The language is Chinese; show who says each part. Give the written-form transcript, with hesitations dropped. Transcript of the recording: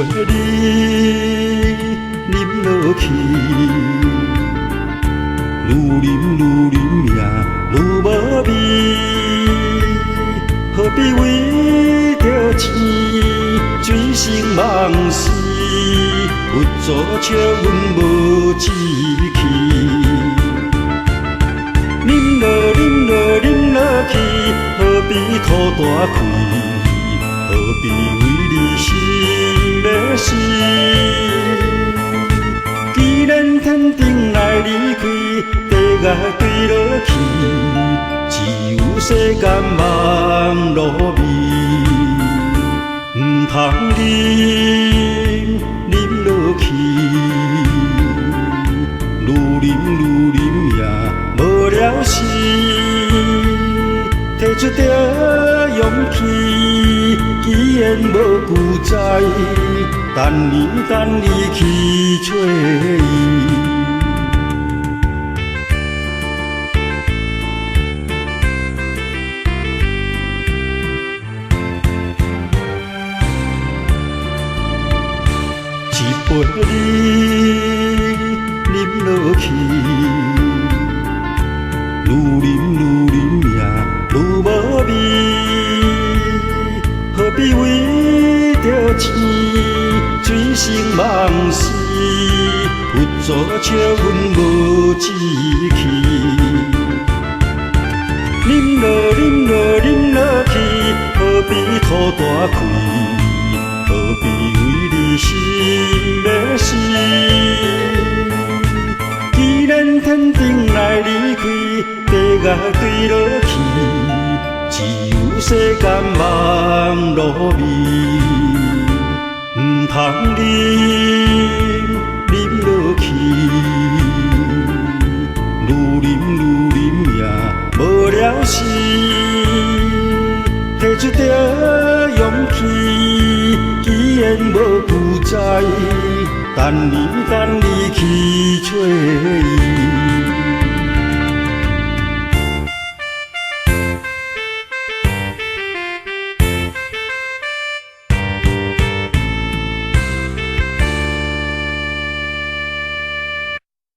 Speaker 1: 你啉落去，愈啉命愈无味，何必为着钱醉生梦死？有做笑阮无志气，啉落去，何必土大开？何必为你心要死？既然天顶来离开，地界坠落去，只有世间茫落味。唔通啉落去，愈啉命无了时，提出着勇气。既然无旧在，等你去找伊。一杯你啉落去，愈啉命愈无味。何必为着钱醉生梦死？有做笑阮无志气。啉落去，何必土大开？何必为你心要死？既然天顶来离开，地界坠落去，只有世间茫落味。唔通啉落去，愈啉命无了时，提出着勇气。既然无旧在，等你去找伊。